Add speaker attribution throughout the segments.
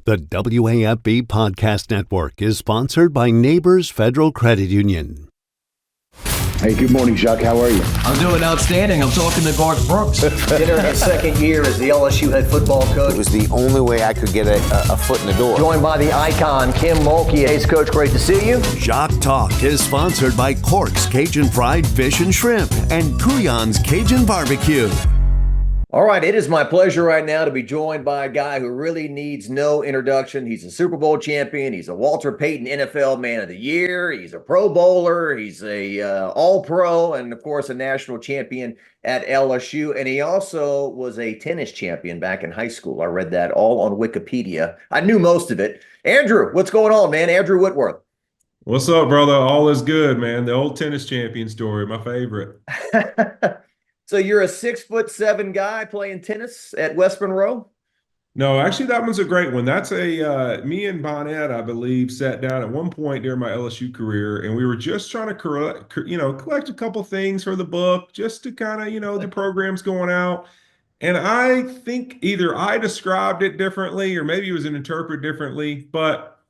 Speaker 1: The WAFB Podcast Network is sponsored by Neighbors Federal Credit Union.
Speaker 2: Hey, good morning, Jacques. How are you?
Speaker 3: I'm doing outstanding. I'm talking to Garth Brooks.
Speaker 4: Entering his second year as the LSU head football coach.
Speaker 5: It was the only way I could get a foot in the door.
Speaker 4: Joined by the icon, Kim Mulkey. Hey, Coach, great to see you.
Speaker 1: Jacques Talk is sponsored by Cork's Cajun Fried Fish and Shrimp and Kuyon's Cajun Barbecue.
Speaker 4: All right, it is my pleasure right now to be joined by a guy who really needs no introduction. He's a Super Bowl champion. He's a Walter Payton NFL Man of the Year. He's a Pro Bowler. He's a All-Pro and, of course, a national champion at LSU. And he also was a tennis champion back in high school. I read that all on Wikipedia. I knew most of it. Andrew, what's going on, man? Andrew Whitworth.
Speaker 6: What's up, brother? All is good, man. The old tennis champion story, my favorite.
Speaker 4: So you're a 6'7" guy playing tennis at West Monroe?
Speaker 6: No, actually, that one's a great one. That's me and Bonnet, I believe, sat down at one point during my LSU career, and we were just trying to collect a couple things for the book, just to kind of, the program's going out. And I think either I described it differently or maybe it was interpreted differently, but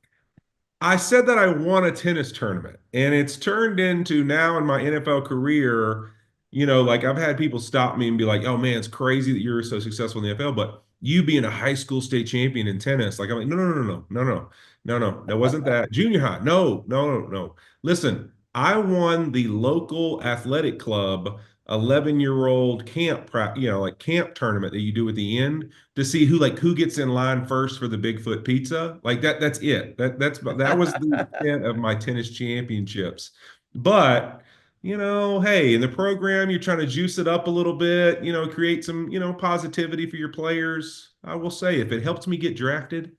Speaker 6: I said that I won a tennis tournament, and it's turned into now in my NFL career. Like I've had people stop me and be like, oh man, it's crazy that you're so successful in the NFL, but you being a high school state champion in tennis, like I'm like, no, that wasn't that. Junior high, no. Listen, I won the local athletic club 11-year-old camp camp tournament that you do at the end to see who gets in line first for the Bigfoot pizza. Like that's it. That was the extent of my tennis championships. But hey, in the program, you're trying to juice it up a little bit, create some, positivity for your players. I will say, if it helps me get drafted,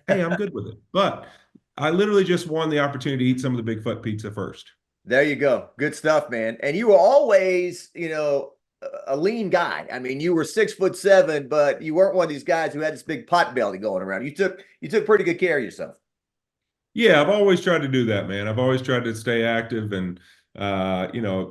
Speaker 6: hey, I'm good with it. But I literally just won the opportunity to eat some of the Bigfoot pizza first.
Speaker 4: There you go. Good stuff, man. And you were always, a lean guy. I mean, you were 6'7", but you weren't one of these guys who had this big pot belly going around. You took pretty good care of yourself.
Speaker 6: Yeah, I've always tried to do that, man. I've always tried to stay active and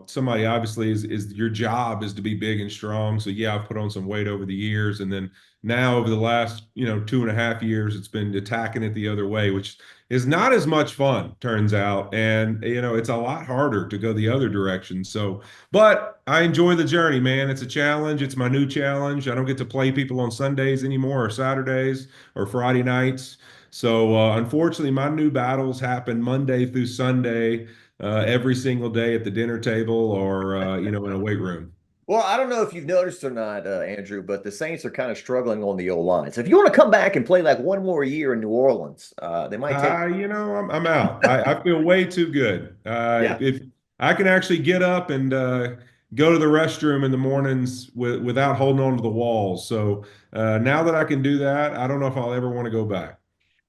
Speaker 6: somebody obviously is your job is to be big and strong. So yeah, I've put on some weight over the years. And then now over the last, 2.5 years, it's been attacking it the other way, which is not as much fun, turns out. And, it's a lot harder to go the other direction. So, but I enjoy the journey, man. It's a challenge. It's my new challenge. I don't get to play people on Sundays anymore or Saturdays or Friday nights. So unfortunately, my new battles happen Monday through Sunday. Every single day at the dinner table or, in a weight room.
Speaker 4: Well, I don't know if you've noticed or not, Andrew, but the Saints are kind of struggling on the O-line. So if you want to come back and play like one more year in New Orleans, they might take.
Speaker 6: I'm out. I feel way too good. If I can actually get up and go to the restroom in the mornings without holding on to the walls. So now that I can do that, I don't know if I'll ever want to go back.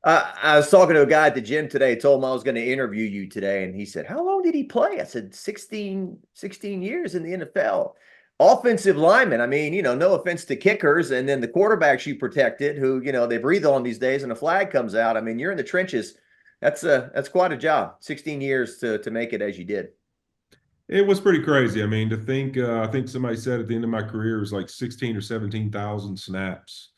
Speaker 4: I was talking to a guy at the gym today, told him I was going to interview you today, and he said, how long did he play? I said, 16 years in the NFL. Offensive lineman, I mean, no offense to kickers, and then the quarterbacks you protected who, they breathe on these days and a flag comes out. I mean, you're in the trenches. That's quite a job, 16 years to make it as you did.
Speaker 6: It was pretty crazy. I mean, to think, I think somebody said at the end of my career it was like 16 or 17,000 snaps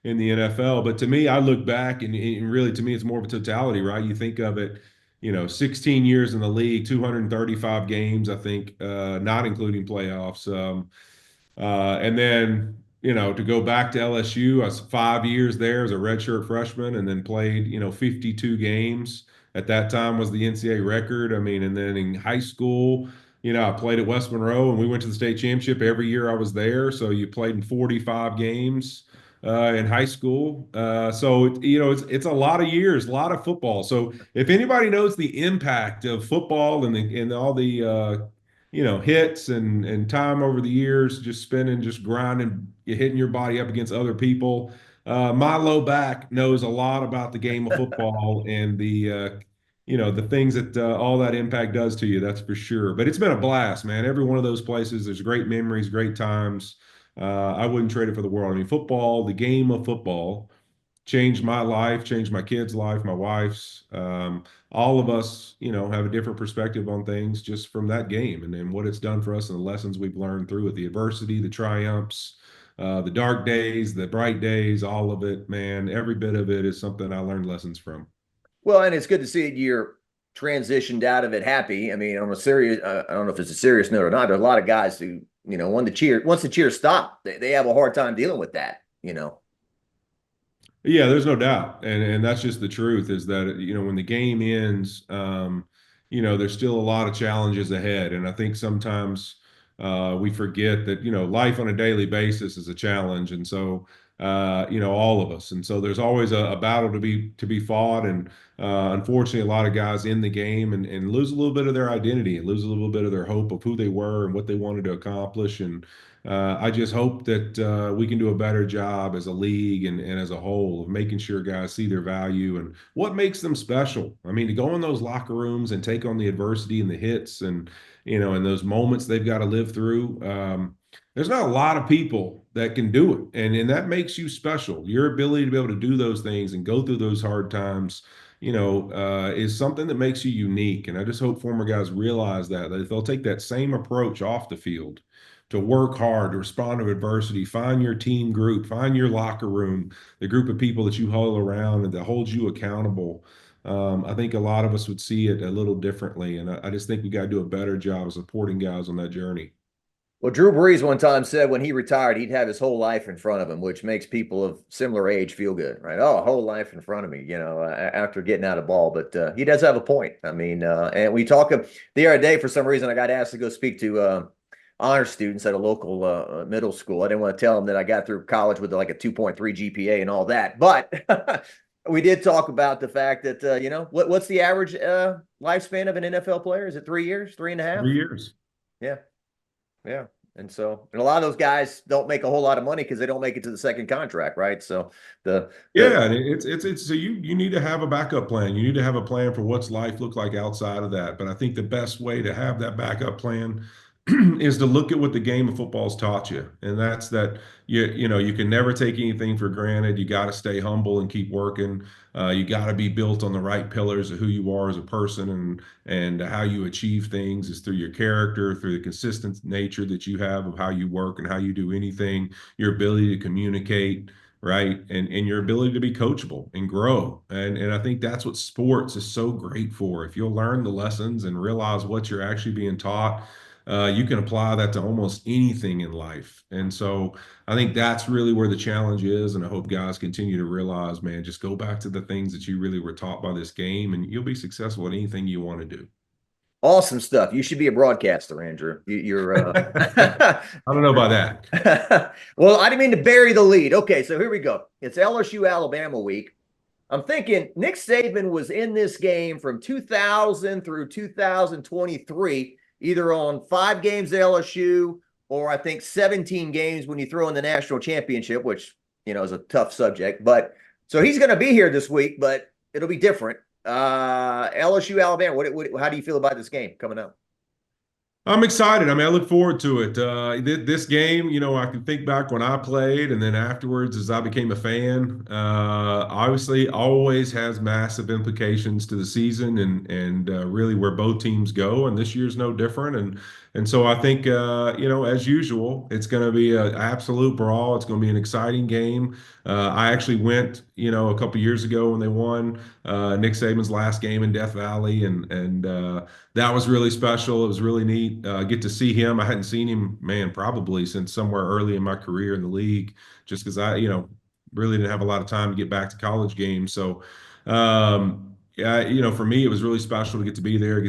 Speaker 6: in the NFL. But to me, I look back and really to me, it's more of a totality, right? You think of it, 16 years in the league, 235 games, I think, not including playoffs. And then, to go back to LSU, I was 5 years there as a redshirt freshman and then played, 52 games. At that time was the NCAA record. I mean, and then in high school, I played at West Monroe and we went to the state championship every year I was there. So you played in 45 games. In high school. So, it's a lot of years, a lot of football. So if anybody knows the impact of football and all the, hits and time over the years, just spending, just grinding, hitting your body up against other people. My low back knows a lot about the game of football and the things that all that impact does to you. That's for sure. But it's been a blast, man. Every one of those places, there's great memories, great times. I wouldn't trade it for the world. I mean, football, the game of football changed my life, changed my kids' life, my wife's. All of us, have a different perspective on things just from that game and then what it's done for us and the lessons we've learned through it, the adversity, the triumphs, the dark days, the bright days, all of it, man, every bit of it is something I learned lessons from.
Speaker 4: Well, and it's good to see you're transitioned out of it happy. I mean, on a serious, I don't know if it's a serious note or not. There's a lot of guys who, once the cheer stop, they have a hard time dealing with that.
Speaker 6: Yeah, there's no doubt, and that's just the truth. Is that when the game ends, there's still a lot of challenges ahead, and I think sometimes we forget that life on a daily basis is a challenge, and so all of us, and so there's always a battle to be fought, and unfortunately, a lot of guys in the game and lose a little bit of their identity and lose a little bit of their hope of who they were and what they wanted to accomplish, and I just hope that we can do a better job as a league and as a whole of making sure guys see their value and what makes them special. I mean, to go in those locker rooms and take on the adversity and the hits and and those moments they've got to live through. There's not a lot of people that can do it, and that makes you special. Your ability to be able to do those things and go through those hard times, is something that makes you unique. And I just hope former guys realize that if they'll take that same approach off the field to work hard, to respond to adversity, find your team group, find your locker room, the group of people that you huddle around and that holds you accountable. I think a lot of us would see it a little differently. And I just think we got to do a better job of supporting guys on that journey.
Speaker 4: Well, Drew Brees one time said when he retired, he'd have his whole life in front of him, which makes people of similar age feel good, right? Oh, a whole life in front of me, after getting out of ball. But he does have a point. I mean, and we talk the other day, for some reason, I got asked to go speak to honor students at a local middle school. I didn't want to tell them that I got through college with like a 2.3 GPA and all that. But we did talk about the fact that, what's the average lifespan of an NFL player? Is it 3 years, 3.5?
Speaker 6: 3 years.
Speaker 4: Yeah. Yeah. And a lot of those guys don't make a whole lot of money because they don't make it to the second contract, right? So
Speaker 6: and it's so you need to have a backup plan. You need to have a plan for what's life look like outside of that. But I think the best way to have that backup plan is to look at what the game of football's taught you, and that's that you can never take anything for granted. You got to stay humble and keep working. You got to be built on the right pillars of who you are as a person, and how you achieve things is through your character, through the consistent nature that you have of how you work and how you do anything, your ability to communicate, right, and your ability to be coachable and grow. And I think that's what sports is so great for. If you'll learn the lessons and realize what you're actually being taught, you can apply that to almost anything in life. And so I think that's really where the challenge is. And I hope guys continue to realize, man, just go back to the things that you really were taught by this game, and you'll be successful at anything you want to do.
Speaker 4: awesome stuff. You should be a broadcaster, Andrew. You're
Speaker 6: I don't know about that.
Speaker 4: Well, I didn't mean to bury the lead. Okay, so here we go. It's LSU Alabama week. I'm thinking Nick Saban was in this game from 2000 through 2023, either on 5 games at LSU or I think 17 games when you throw in the national championship, which, is a tough subject. But so he's going to be here this week, but it'll be different. LSU, Alabama, how do you feel about this game coming up?
Speaker 6: I'm excited. I mean, I look forward to it. This game, I can think back when I played, and then afterwards, as I became a fan, obviously always has massive implications to the season and really where both teams go. And this year's no different. And so I think, as usual, it's going to be an absolute brawl. It's going to be an exciting game. I actually went, a couple years ago when they won Nick Saban's last game in Death Valley, and that was really special. It was really neat. Get to see him. I hadn't seen him, man, probably since somewhere early in my career in the league, just because I, really didn't have a lot of time to get back to college games. So, yeah, for me, it was really special to get to be there.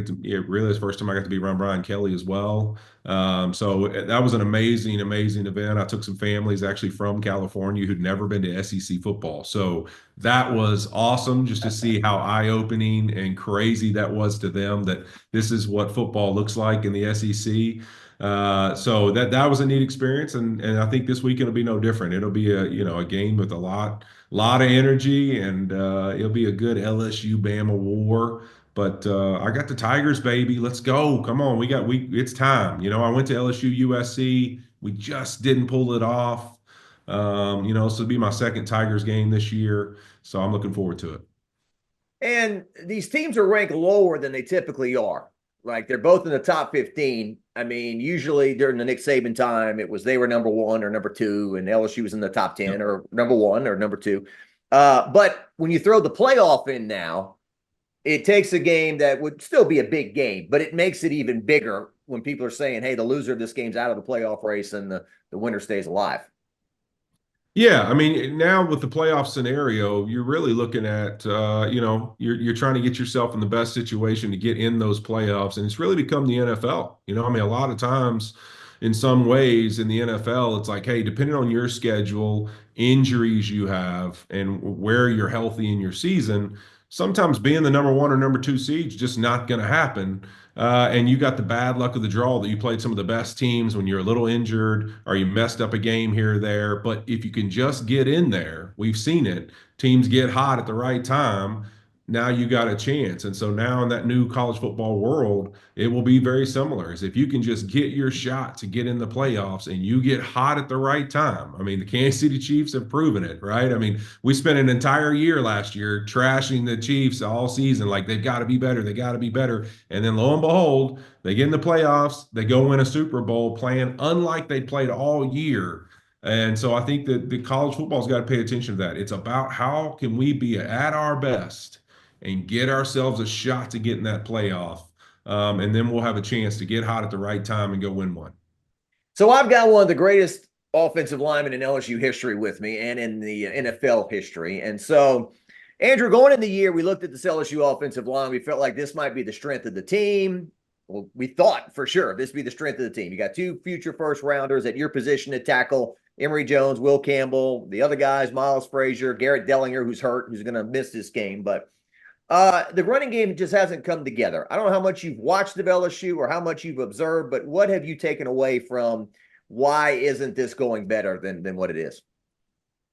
Speaker 6: Really, the first time I got to be around Brian Kelly as well. So that was an amazing, amazing event. I took some families actually from California who'd never been to SEC football. So that was awesome just to see how eye-opening and crazy that was to them, that this is what football looks like in the SEC. So that was a neat experience, and I think this weekend will be no different. It'll be a game with a lot of energy, and it'll be a good LSU Bama war. But I got the Tigers, baby. Let's go. Come on. It's time. I went to LSU USC. We just didn't pull it off. So it'll be my second Tigers game this year. So I'm looking forward to it.
Speaker 4: And these teams are ranked lower than they typically are. Like they're both in the top 15. I mean, usually during the Nick Saban time, it was they were number one or number two, and LSU was in the top 10 or number one or number two. But when you throw the playoff in now, it takes a game that would still be a big game, but it makes it even bigger when people are saying, hey, the loser of this game's out of the playoff race and the winner stays alive.
Speaker 6: Yeah, I mean, now with the playoff scenario, you're really looking at, you're trying to get yourself in the best situation to get in those playoffs, and it's really become the NFL. I mean, a lot of times, in some ways, in the NFL, it's like, hey, depending on your schedule, injuries you have, and where you're healthy in your season, sometimes being the number one or number two seed is just not going to happen. And you got the bad luck of the draw that you played some of the best teams when you're a little injured or you messed up a game here or there. But if you can just get in there, we've seen it. Teams get hot at the right time. Now you got a chance. And so now in that new college football world, it will be very similar. Is if you can just get your shot to get in the playoffs and you get hot at the right time. I mean, the Kansas City Chiefs have proven it, right? I mean, we spent an entire year last year trashing the Chiefs all season, like they've got to be better, they got to be better. And then lo and behold, they get in the playoffs, they go win a Super Bowl playing unlike they played all year. And so I think that the college football's got to pay attention to that. It's about how can we be at our best and get ourselves a shot to get in that playoff. And then we'll have a chance to get hot at the right time and go win one.
Speaker 4: So I've got one of the greatest offensive linemen in LSU history with me and in the NFL history. And so, Andrew, going in the year, we looked at this LSU offensive line. We felt like this might be the strength of the team. Well, we thought for sure this would be the strength of the team. You got two future first rounders at your position to tackle, Emory Jones, Will Campbell. The other guys, Miles Frazier, Garrett Dellinger, who's hurt, who's going to miss this game. But the running game just hasn't come together. I don't know how much you've watched of LSU or how much you've observed, but what have you taken away from why isn't this going better than what it is?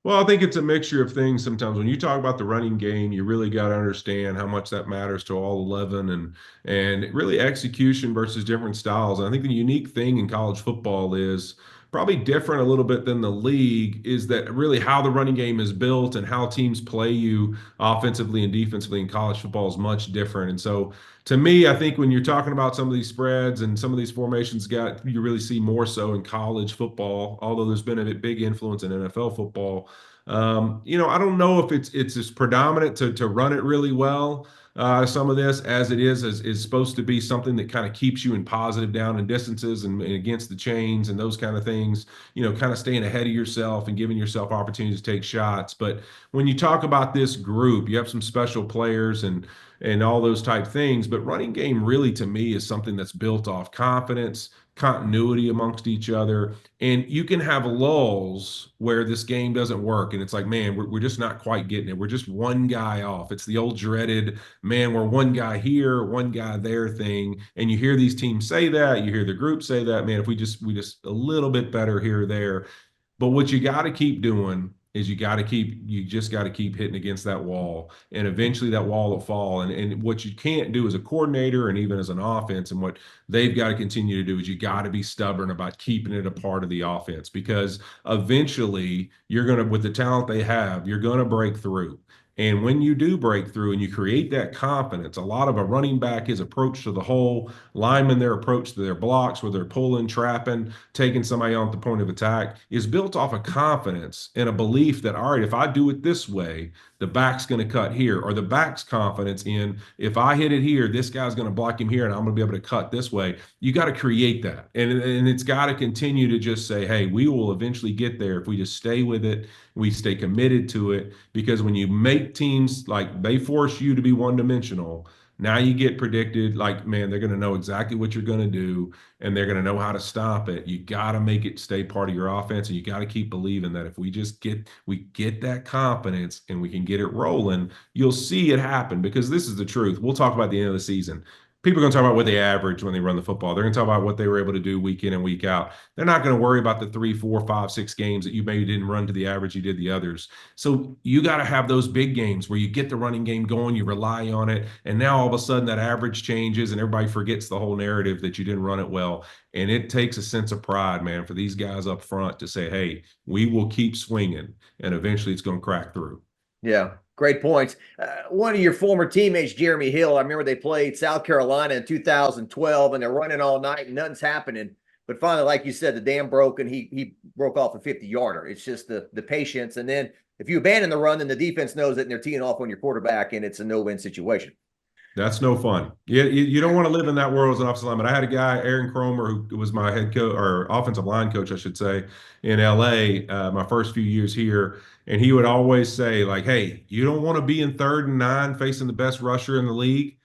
Speaker 6: Well, I think it's a mixture of things sometimes. When you talk about the running game, you really got to understand how much that matters to all 11 and really execution versus different styles. And I think the unique thing in college football is probably different a little bit than the league is that really how the running game is built and how teams play you offensively and defensively in college football is much different. And so to me, I think when you're talking about some of these spreads and some of these formations you really see more so in college football, although there's been a big influence in NFL football. I don't know if it's as predominant to run it really well. Some of this, as it is supposed to be something that kind of keeps you in positive down and distances and against the chains and those kind of things, kind of staying ahead of yourself and giving yourself opportunities to take shots. But when you talk about this group, you have some special players and all those type things. But running game really, to me, is something that's built off confidence, continuity amongst each other. And you can have lulls where this game doesn't work. And it's like, man, we're just not quite getting it. We're just one guy off. It's the old dreaded, man, we're one guy here, one guy there thing. And you hear these teams say that, you hear the group say that, man, if we just a little bit better here or there. But what you got to keep doing is you just got to keep hitting against that wall, and eventually that wall will fall. And what you can't do as a coordinator and even as an offense, and what they've got to continue to do is you got to be stubborn about keeping it a part of the offense, because eventually with the talent they have, you're going to break through. And when you do break through and you create that confidence, a lot of a running back, his approach to the hole, linemen, their approach to their blocks, where they're pulling, trapping, taking somebody on the point of attack, is built off of confidence and a belief that, all right, if I do it this way, the back's going to cut here, or the back's confidence in, if I hit it here, this guy's going to block him here and I'm going to be able to cut this way. You got to create that. And it's got to continue to just say, hey, we will eventually get there if we just stay with it, we stay committed to it. Because when you make teams like they force you to be one-dimensional, now you get predicted like, man, they're going to know exactly what you're going to do and they're going to know how to stop it. You got to make it stay part of your offense, and you got to keep believing that if we get that confidence and we can get it rolling, you'll see it happen. Because this is the truth. We'll talk about the end of the season. People are going to talk about what they average when they run the football. They're going to talk about what they were able to do week in and week out. They're not going to worry about the 3, 4, 5, 6 games that you maybe didn't run to the average you did the others. So you got to have those big games where you get the running game going, you rely on it, and now all of a sudden that average changes and everybody forgets the whole narrative that you didn't run it well. And it takes a sense of pride, man, for these guys up front to say, hey, we will keep swinging, and eventually it's going to crack through.
Speaker 4: Yeah. Great points. One of your former teammates, Jeremy Hill, I remember they played South Carolina in 2012, and they're running all night and nothing's happening. But finally, like you said, the dam broke and he broke off a 50-yarder. It's just the patience. And then if you abandon the run, then the defense knows it and they're teeing off on your quarterback, and it's a no-win situation.
Speaker 6: That's no fun. You don't want to live in that world as an offensive lineman. I had a guy, Aaron Cromer, who was my head coach or offensive line coach, I should say, in LA, my first few years here. And he would always say, like, hey, you don't want to be in 3rd and 9 facing the best rusher in the league.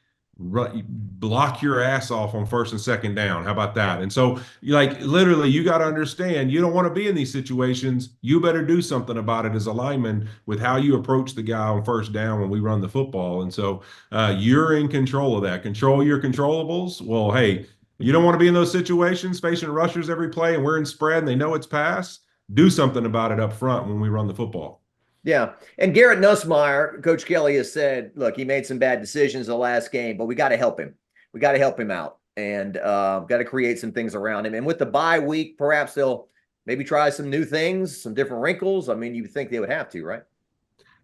Speaker 6: Block your ass off on 1st and 2nd down. How about that? And so, like, literally, you got to understand, you don't want to be in these situations. You better do something about it as a lineman with how you approach the guy on 1st down when we run the football. And so you're in control of that. Control your controllables. Well, hey, you don't want to be in those situations facing rushers every play and we're in spread and they know it's pass. Do something about it up front when we run the football.
Speaker 4: Yeah. And Garrett Nussmeier, Coach Kelly has said, look, he made some bad decisions the last game, but we got to help him. We got to help him out and got to create some things around him. And with the bye week, perhaps they'll maybe try some new things, some different wrinkles. I mean, you would think they would have to, right?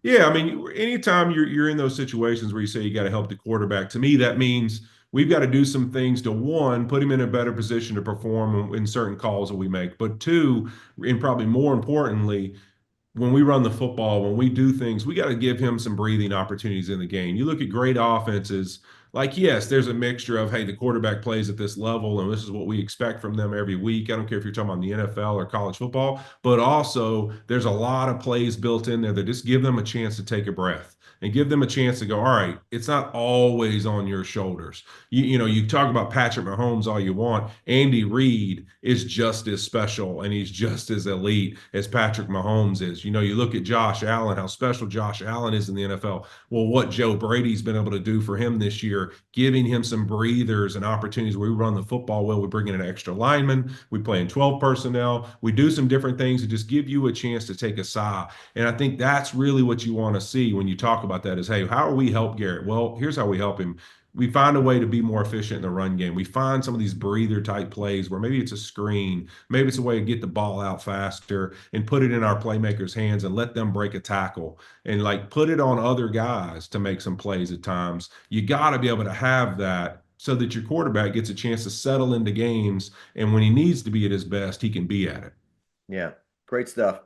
Speaker 6: Yeah. I mean, anytime you're in those situations where you say you got to help the quarterback, to me, that means we've got to do some things to, one, put him in a better position to perform in certain calls that we make. But two, and probably more importantly, when we run the football, when we do things, we got to give him some breathing opportunities in the game. You look at great offenses, like, yes, there's a mixture of, hey, the quarterback plays at this level, and this is what we expect from them every week. I don't care if you're talking about the NFL or college football, but also there's a lot of plays built in there that just give them a chance to take a breath and give them a chance to go, all right, it's not always on your shoulders. You talk about Patrick Mahomes all you want. Andy Reid is just as special and he's just as elite as Patrick Mahomes is. You look at Josh Allen, how special Josh Allen is in the NFL. Well, what Joe Brady's been able to do for him this year, giving him some breathers and opportunities where we run the football well. We bring in an extra lineman. We play in 12 personnel. We do some different things to just give you a chance to take a sigh. And I think that's really what you want to see when you talk about that is, hey, how do we help Garrett? Well, here's how we help him. We find a way to be more efficient in the run game. We find some of these breather type plays where maybe it's a screen, maybe it's a way to get the ball out faster and put it in our playmakers' hands and let them break a tackle and like put it on other guys to make some plays at times. You got to be able to have that so that your quarterback gets a chance to settle into games. And when he needs to be at his best, he can be at it.
Speaker 4: Yeah, great stuff.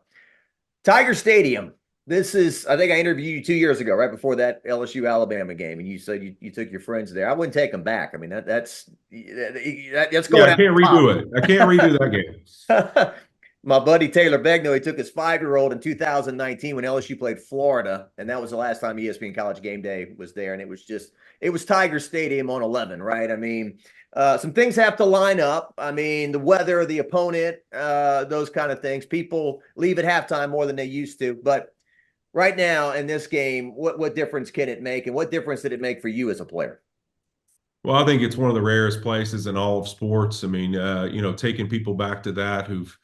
Speaker 4: Tiger Stadium. This is, I think I interviewed you 2 years ago, right before that LSU Alabama game, and you said you took your friends there. I wouldn't take them back. I mean, that's going.
Speaker 6: Yeah, I can't redo it. I can't redo that game.
Speaker 4: My buddy Taylor Begno, he took his 5-year-old in 2019 when LSU played Florida, and that was the last time ESPN College Game Day was there, and it was Tiger Stadium on 11, right? I mean, some things have to line up. I mean, the weather, the opponent, those kind of things. People leave at halftime more than they used to, but right now in this game, what difference can it make, and what difference did it make for you as a player?
Speaker 6: Well, I think it's one of the rarest places in all of sports. I mean, taking people back to that who've,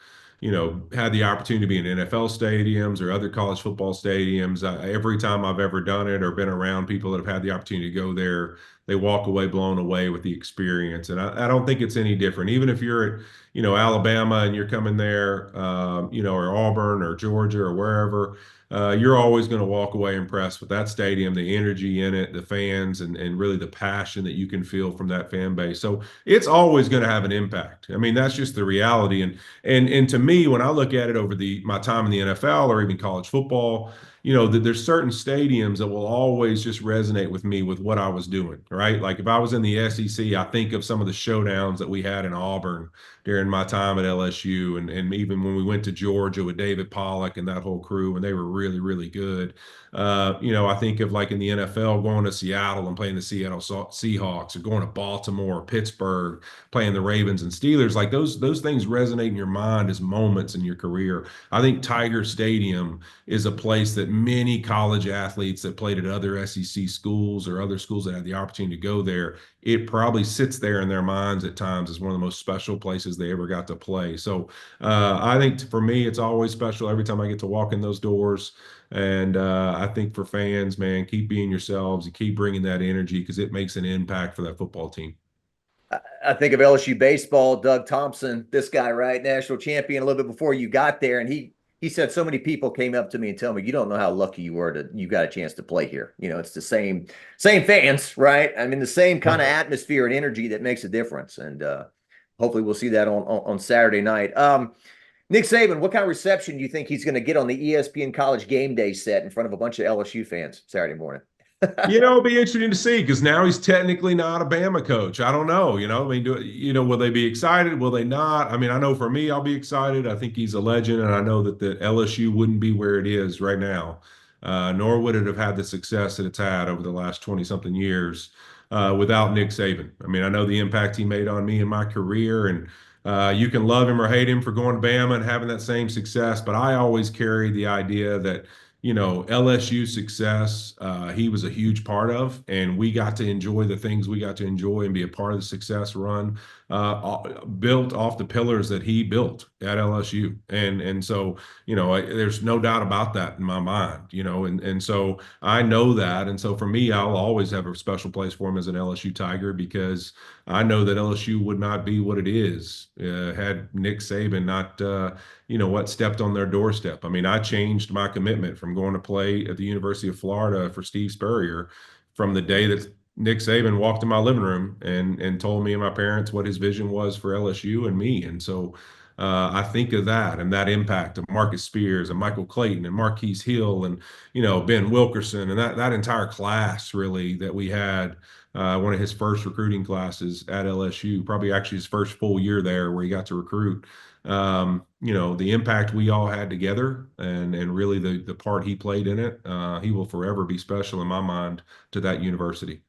Speaker 6: had the opportunity to be in NFL stadiums or other college football stadiums. Every time I've ever done it or been around people that have had the opportunity to go there, they walk away blown away with the experience. And I don't think it's any different. Even if you're at, Alabama and you're coming there, or Auburn or Georgia or wherever, you're always going to walk away impressed with that stadium, the energy in it, the fans, and really the passion that you can feel from that fan base. So it's always going to have an impact. I mean, that's just the reality. And to me, when I look at it over my time in the NFL or even college football, there's certain stadiums that will always just resonate with me with what I was doing, right? Like if I was in the SEC, I think of some of the showdowns that we had in Auburn during my time at LSU, and even when we went to Georgia with David Pollock and that whole crew, and they were really, really good. I think of like in the NFL going to Seattle and playing the Seattle Seahawks, or going to Baltimore, Pittsburgh, playing the Ravens and Steelers. Like those things resonate in your mind as moments in your career. I think Tiger Stadium is a place that many college athletes that played at other SEC schools or other schools that had the opportunity to go there, it probably sits there in their minds at times as one of the most special places they ever got to play. So I think for me, it's always special every time I get to walk in those doors. And I think for fans, man, keep being yourselves and keep bringing that energy because it makes an impact for that football team.
Speaker 4: I think of LSU baseball, Doug Thompson, this guy, right? National champion a little bit before you got there. And he he said so many people came up to me and tell me, you don't know how lucky you were you got a chance to play here. It's the same fans, right? I mean, the same kind of atmosphere and energy that makes a difference. And hopefully we'll see that on Saturday night. Nick Saban, what kind of reception do you think he's going to get on the ESPN College Game Day set in front of a bunch of LSU fans Saturday morning?
Speaker 6: It'll be interesting to see because now he's technically not a Bama coach. I don't know. Will they be excited? Will they not? I mean, I know for me, I'll be excited. I think he's a legend, and I know that the LSU wouldn't be where it is right now, nor would it have had the success that it's had over the last 20-something years without Nick Saban. I mean, I know the impact he made on me in my career, and you can love him or hate him for going to Bama and having that same success, but I always carry the idea that LSU success, he was a huge part of, and we got to enjoy the things we got to enjoy and be a part of the success run built off the pillars that he built at LSU. And so, there's no doubt about that in my mind, and so I know that. And so for me, I'll always have a special place for him as an LSU Tiger because I know that LSU would not be what it is had Nick Saban not, stepped on their doorstep. I mean, I changed my commitment from going to play at the University of Florida for Steve Spurrier from the day that Nick Saban walked in my living room and told me and my parents what his vision was for LSU and me. And so I think of that and that impact of Marcus Spears and Michael Clayton and Marquise Hill and, Ben Wilkerson and that entire class really that we had. One of his first recruiting classes at LSU, probably actually his first full year there where he got to recruit. The impact we all had together and really the part he played in it, he will forever be special in my mind to that university.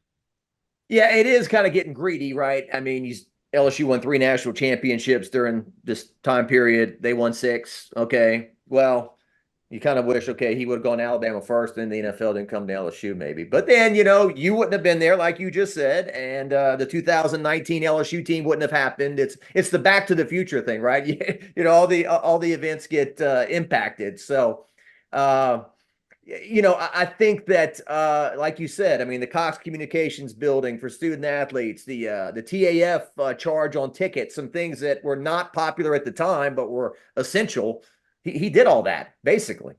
Speaker 4: Yeah, it is kind of getting greedy, right? I mean, LSU won 3 national championships during this time period. They won 6. Okay, well, you kind of wish, he would have gone to Alabama first, then the NFL didn't come to LSU maybe. But then, you wouldn't have been there like you just said, and the 2019 LSU team wouldn't have happened. It's the Back to the Future thing, right? All the events get impacted. So, I think that, like you said, I mean, the Cox Communications building for student athletes, the TAF charge on tickets, some things that were not popular at the time but were essential. He did all that, basically.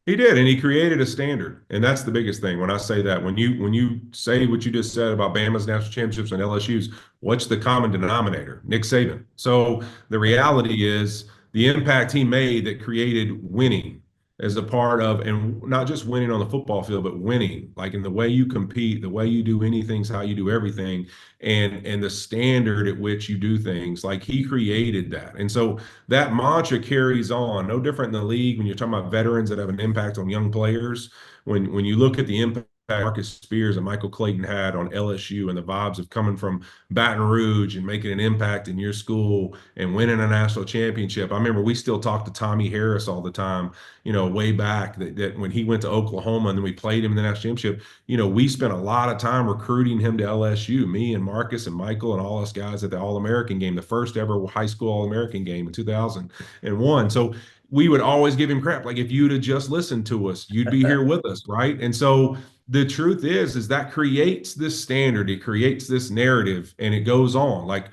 Speaker 6: He did, and he created a standard, and that's the biggest thing. When I say that, when you say what you just said about Bama's national championships and LSU's, what's the common denominator? Nick Saban. So the reality is the impact he made that created winning as a part of, and not just winning on the football field, but winning, like in the way you compete, the way you do anything's how you do everything, and the standard at which you do things. Like he created that. And so that mantra carries on, no different in the league when you're talking about veterans that have an impact on young players. When you look at the impact Marcus Spears and Michael Clayton had on LSU and the vibes of coming from Baton Rouge and making an impact in your school and winning a national championship. I remember we still talk to Tommy Harris all the time, way back that when he went to Oklahoma and then we played him in the national championship, we spent a lot of time recruiting him to LSU, me and Marcus and Michael and all us guys at the All-American game, the first ever high school All-American game in 2001. So we would always give him crap. Like if you'd have just listened to us, you'd be here with us, right? And so the truth is that creates this standard, it creates this narrative, and it goes on. Like,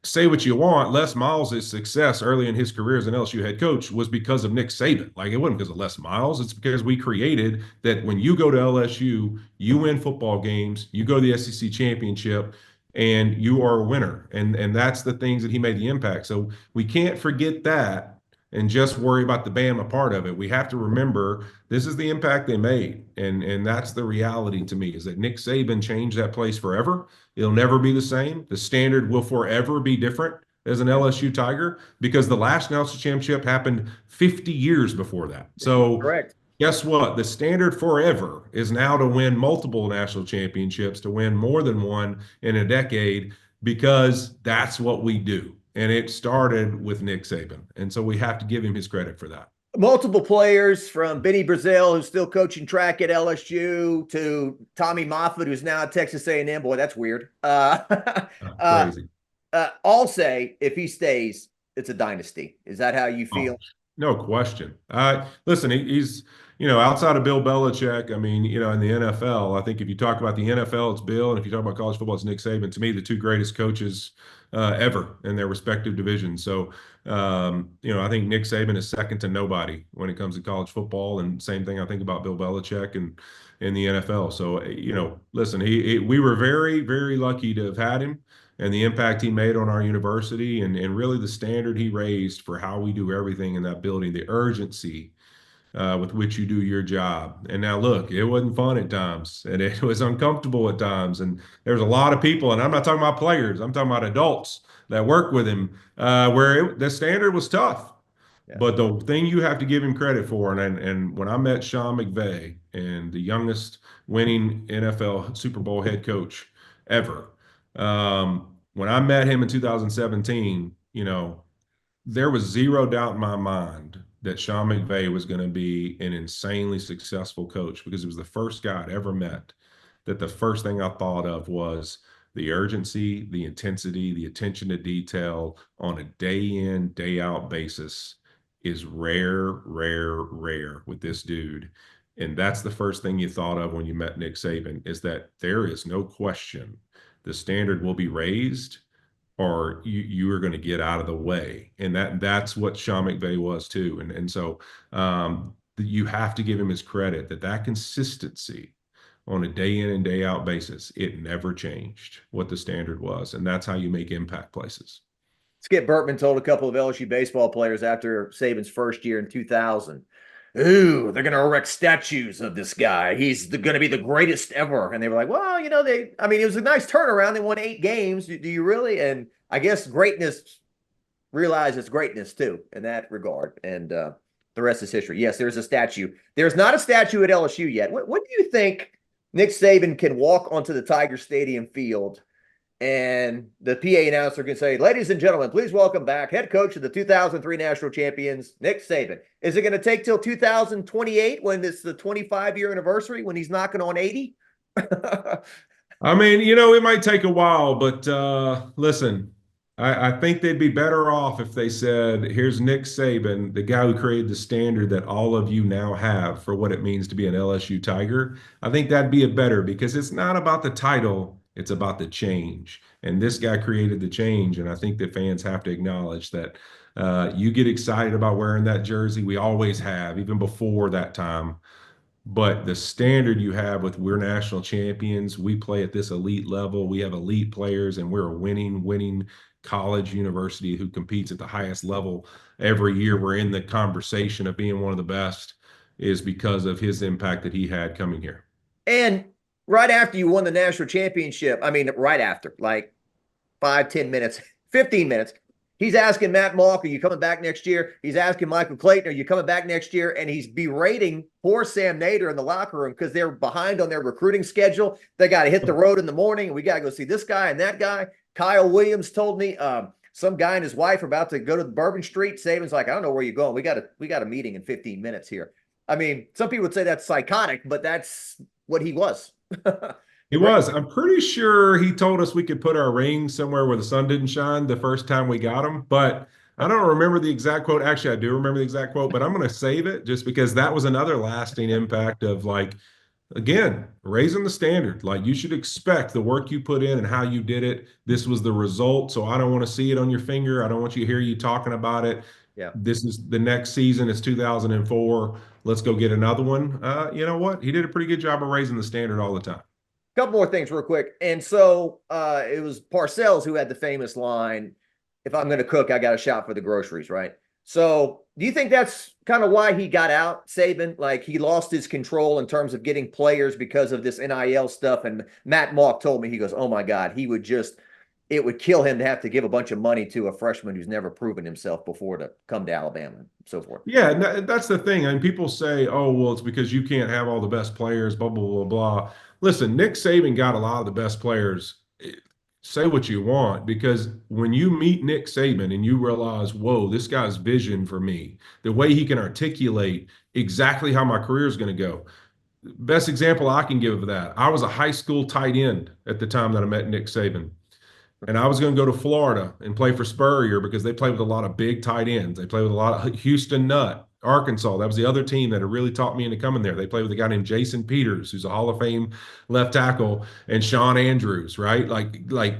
Speaker 6: say what you want, Les Miles' success early in his career as an LSU head coach was because of Nick Saban. Like, it wasn't because of Les Miles. It's because we created that when you go to LSU, you win football games, you go to the SEC championship, and you are a winner. And that's the things that he made the impact. So we can't forget that and just worry about the Bama part of it. We have to remember this is the impact they made. And that's the reality to me, is that Nick Saban changed that place forever. It'll never be the same. The standard will forever be different as an LSU Tiger because the last national championship happened 50 years before that. So
Speaker 4: correct.
Speaker 6: Guess what? The standard forever is now to win multiple national championships, to win more than one in a decade, because that's what we do. And it started with Nick Saban. And so we have to give him his credit for that.
Speaker 4: Multiple players from Benny Brazil, who's still coaching track at LSU, to Tommy Moffitt, who's now at Texas A&M. Boy, that's weird.
Speaker 6: Crazy.
Speaker 4: I'll say if he stays, it's a dynasty. Is that how you feel?
Speaker 6: No question. Listen, he's, outside of Bill Belichick, I mean, in the NFL, I think if you talk about the NFL, it's Bill. And if you talk about college football, it's Nick Saban. To me, the two greatest coaches ever in their respective divisions. So I think Nick Saban is second to nobody when it comes to college football, and same thing I think about Bill Belichick and in the NFL. So, listen, we were very, very lucky to have had him and the impact he made on our university and really the standard he raised for how we do everything in that building, the urgency with which you do your job. And now, look, it wasn't fun at times, and it was uncomfortable at times. And there's a lot of people, and I'm not talking about players, I'm talking about adults that work with him, where the standard was tough.
Speaker 4: Yeah.
Speaker 6: But the thing you have to give him credit for, and when I met Sean McVay, and the youngest winning NFL Super Bowl head coach ever, when I met him in 2017, there was zero doubt in my mind that Sean McVay was going to be an insanely successful coach, because he was the first guy I'd ever met that the first thing I thought of was the urgency, the intensity, the attention to detail on a day in, day out basis is rare, rare, rare with this dude. And that's the first thing you thought of when you met Nick Saban, is that there is no question the standard will be raised, or you are going to get out of the way. And that's what Sean McVay was too. And so you have to give him his credit that consistency on a day in and day out basis, it never changed what the standard was. And that's how you make impact places.
Speaker 4: Skip Bertman told a couple of LSU baseball players after Saban's first year in 2000, ooh, they're going to erect statues of this guy. He's going to be the greatest ever. And they were like, well, it was a nice turnaround. They won 8 games. Do you really? And I guess greatness realizes greatness too in that regard. And the rest is history. Yes, there's a statue. There's not a statue at LSU yet. What do you think Nick Saban can walk onto the Tiger Stadium field and the PA announcer can say, ladies and gentlemen, please welcome back head coach of the 2003 national champions, Nick Saban. Is it going to take till 2028 when it's the 25-year anniversary, when he's knocking on 80?
Speaker 6: I mean, it might take a while, but listen, I think they'd be better off if they said, here's Nick Saban, the guy who created the standard that all of you now have for what it means to be an LSU Tiger. I think that'd be better, because it's not about the title, it's about the change. And this guy created the change. And I think that fans have to acknowledge that you get excited about wearing that jersey. We always have, even before that time. But the standard you have with, we're national champions, we play at this elite level, we have elite players, and we're a winning college university who competes at the highest level every year. We're in the conversation of being one of the best, is because of his impact that he had coming here.
Speaker 4: And right after you won the national championship, right after, like 5, 10 minutes, 15 minutes, he's asking Matt Malk, are you coming back next year? He's asking Michael Clayton, are you coming back next year? And he's berating poor Sam Nader in the locker room because they're behind on their recruiting schedule. They got to hit the road in the morning, and we got to go see this guy and that guy. Kyle Williams told me some guy and his wife are about to go to the Bourbon Street. Saban's like, I don't know where you're going. We got a meeting in 15 minutes here. Some people would say that's psychotic, but that's what he was.
Speaker 6: He was. I'm pretty sure he told us we could put our ring somewhere where the sun didn't shine the first time we got him, but I don't remember the exact quote. Actually, I do remember the exact quote, but I'm going to save it just because that was another lasting impact of, like, again, raising the standard. Like, you should expect the work you put in and how you did it. This was the result. So I don't want to see it on your finger. I don't want you to hear you talking about it.
Speaker 4: Yeah.
Speaker 6: This is the next season. It's 2004. Let's go get another one. You know what? He did a pretty good job of raising the standard all the time.
Speaker 4: Couple more things real quick. And so it was Parcells who had the famous line, if I'm going to cook, I got to shop for the groceries, right? So do you think that's kind of why he got out, Saban? Like, he lost his control in terms of getting players because of this NIL stuff. And Matt Malk told me, he goes, oh my God, it would kill him to have to give a bunch of money to a freshman who's never proven himself before to come to Alabama and so forth.
Speaker 6: Yeah, that's the thing. I mean, people say, oh, well, it's because you can't have all the best players, blah, blah, blah, blah. Listen, Nick Saban got a lot of the best players. Say what you want, because when you meet Nick Saban and you realize, whoa, this guy's vision for me, the way he can articulate exactly how my career is going to go. Best example I can give of that, I was a high school tight end at the time that I met Nick Saban. And I was going to go to Florida and play for Spurrier because they play with a lot of big tight ends. They play with a lot of Houston Nutt, Arkansas. That was the other team that had really taught me into coming there. They play with a guy named Jason Peters, who's a Hall of Fame left tackle, and Sean Andrews, right? Like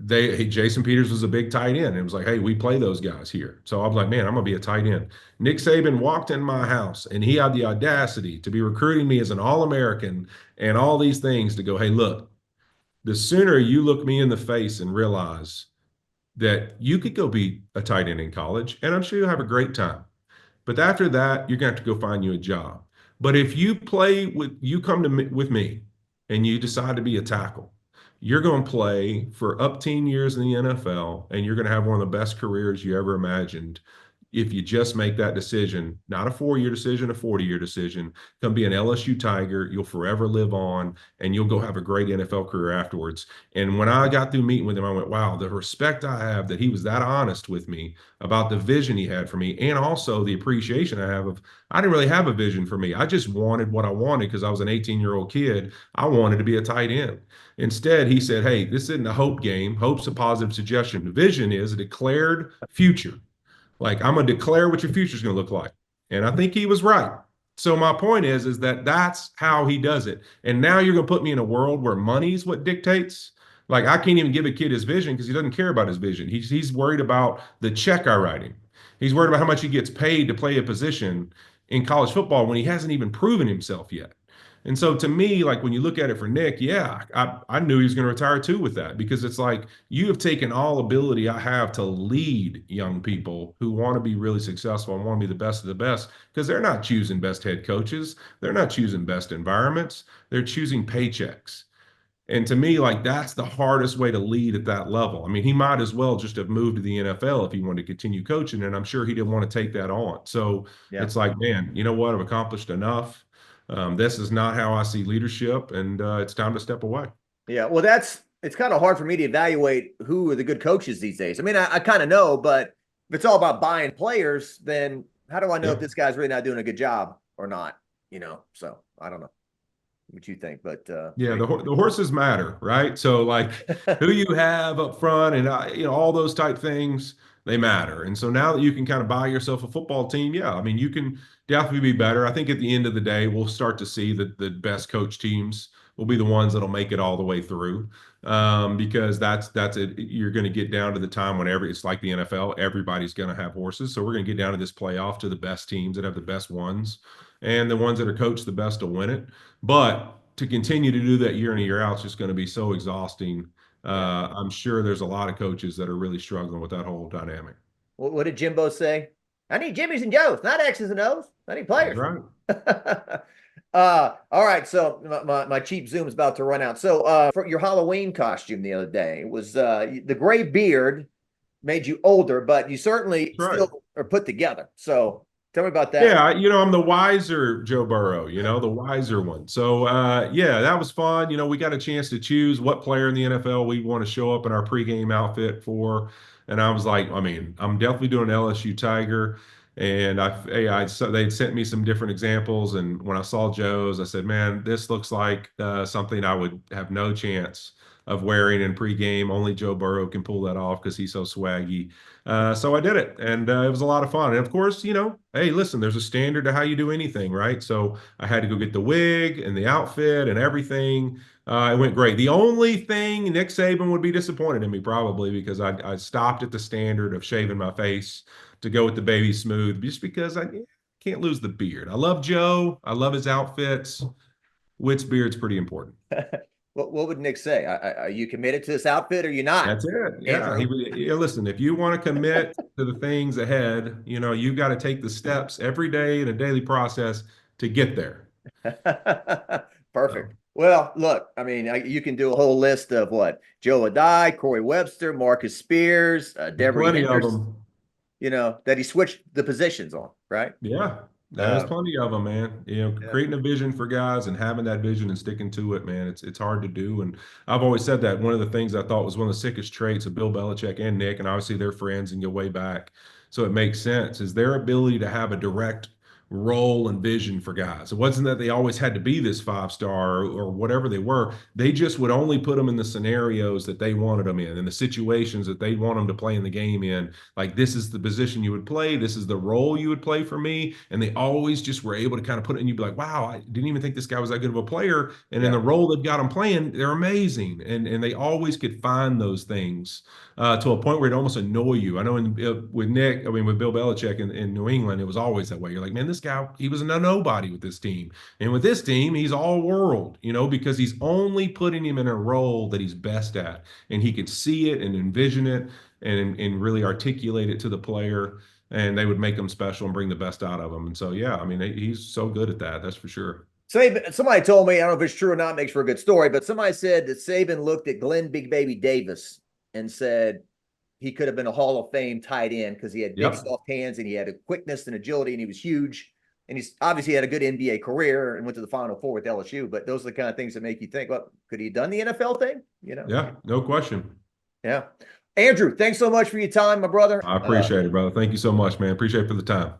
Speaker 6: Jason Peters was a big tight end. It was like, hey, we play those guys here. So I was like, man, I'm gonna be a tight end. Nick Saban walked in my house and he had the audacity to be recruiting me as an All-American and all these things to go, hey, look, the sooner you look me in the face and realize that you could go be a tight end in college, and I'm sure you'll have a great time. But after that, you're going to have to go find you a job. But if you come to me, with me and you decide to be a tackle, you're going to play for up 10 years in the NFL, and you're going to have one of the best careers you ever imagined if you just make that decision, not a 4-year decision, a 40-year decision. Come be an LSU Tiger. You'll forever live on, and you'll go have a great NFL career afterwards. And when I got through meeting with him, I went, wow, the respect I have that he was that honest with me about the vision he had for me, and also the appreciation I have of, I didn't really have a vision for me. I just wanted what I wanted because I was an 18-year-old kid. I wanted to be a tight end. Instead, he said, hey, this isn't a hope game. Hope's a positive suggestion. The vision is a declared future. Like, I'm going to declare what your future is going to look like. And I think he was right. So my point is that that's how he does it. And now you're going to put me in a world where money's what dictates. Like, I can't even give a kid his vision because he doesn't care about his vision. He's worried about the check I write him. He's worried about how much he gets paid to play a position in college football when he hasn't even proven himself yet. And so to me, like when you look at it for Nick, yeah, I knew he was going to retire too with that, because it's like you have taken all ability I have to lead young people who want to be really successful and want to be the best of the best, because they're not choosing best head coaches. They're not choosing best environments. They're choosing paychecks. And to me, like, that's the hardest way to lead at that level. I mean, he might as well just have moved to the NFL if he wanted to continue coaching, and I'm sure he didn't want to take that on. So It's like, man, you know what? I've accomplished enough. This is not how I see leadership, and it's time to step away.
Speaker 4: Yeah, well, it's kind of hard for me to evaluate who are the good coaches these days. I mean, I kind of know, but if it's all about buying players, then how do I know if this guy's really not doing a good job or not? So I don't know what you think, but
Speaker 6: the horses matter, right? So like who you have up front and all those type things, they matter. And so now that you can kind of buy yourself a football team, yeah, I mean, you can definitely be better. I think at the end of the day, we'll start to see that the best coach teams will be the ones that'll make it all the way through, because that's it. You're going to get down to the time whenever it's like the NFL, everybody's going to have horses. So we're going to get down to this playoff to the best teams that have the best ones, and the ones that are coached the best will win it. But to continue to do that year in and year out is just going to be so exhausting. I'm sure there's a lot of coaches that are really struggling with that whole dynamic.
Speaker 4: What did Jimbo say? I need Jimmys and Joes, not X's and O's. I need players.
Speaker 6: That's right.
Speaker 4: All right. So my cheap Zoom is about to run out. So for your Halloween costume the other day, was the gray beard made you older, but you certainly still are put together. So tell me about that.
Speaker 6: Yeah, I'm the wiser Joe Burrow, the wiser one. So, that was fun. We got a chance to choose what player in the NFL we want to show up in our pregame outfit for. And I was like, I mean, I'm definitely doing LSU Tiger. And they'd sent me some different examples. And when I saw Joe's, I said, man, this looks like something I would have no chance of wearing in pregame. Only Joe Burrow can pull that off because he's so swaggy. So I did it, and it was a lot of fun. And of course, hey, listen, there's a standard to how you do anything, right? So I had to go get the wig and the outfit and everything. It went great. The only thing, Nick Saban would be disappointed in me probably, because I stopped at the standard of shaving my face to go with the baby smooth, just because I can't lose the beard. I love Joe. I love his outfits. Witt's beard's pretty important.
Speaker 4: What would Nick say? Are you committed to this outfit or are you not?
Speaker 6: That's it. Yeah. Listen, if you want to commit to the things ahead, you got to take the steps every day in a daily process to get there.
Speaker 4: Perfect. Well, look, I mean, you can do a whole list of what? Joe Adai, Corey Webster, Marcus Spears, Devery
Speaker 6: Plenty
Speaker 4: Hendricks,
Speaker 6: of them.
Speaker 4: That he switched the positions on, right?
Speaker 6: Yeah. There's plenty of them, man. Creating a vision for guys and having that vision and sticking to it, man. It's hard to do. And I've always said that one of the things I thought was one of the sickest traits of Bill Belichick and Nick, and obviously they're friends and go way back, so it makes sense, is their ability to have a direct role and vision for guys. It wasn't that they always had to be this 5-star or whatever they were. They just would only put them in the scenarios that they wanted them in, the situations that they want them to play in the game in. Like, this is the position you would play. This is the role you would play for me. And they always just were able to kind of put it, and you'd be like, wow, I didn't even think this guy was that good of a player. And in the role they've got him playing, they're amazing. And they always could find those things to a point where it almost annoy you. I know with Bill Belichick in New England, it was always that way. You're like, man, this guy, he was a nobody with this team. And with this team, he's all world, because he's only putting him in a role that he's best at. And he could see it and envision it and really articulate it to the player. And they would make him special and bring the best out of him. And so, yeah, I mean, he's so good at that. That's for sure.
Speaker 4: Somebody told me, I don't know if it's true or not, makes for a good story, but somebody said that Saban looked at Glenn Big Baby Davis and said he could have been a Hall of Fame tight end because he had big soft hands and he had a quickness and agility and he was huge. And he's obviously had a good NBA career and went to the Final Four with LSU. But those are the kind of things that make you think, well, could he have done the NFL thing?
Speaker 6: Yeah, no question.
Speaker 4: Yeah. Andrew, thanks so much for your time, my brother.
Speaker 6: I appreciate it, brother. Thank you so much, man. Appreciate it for the time.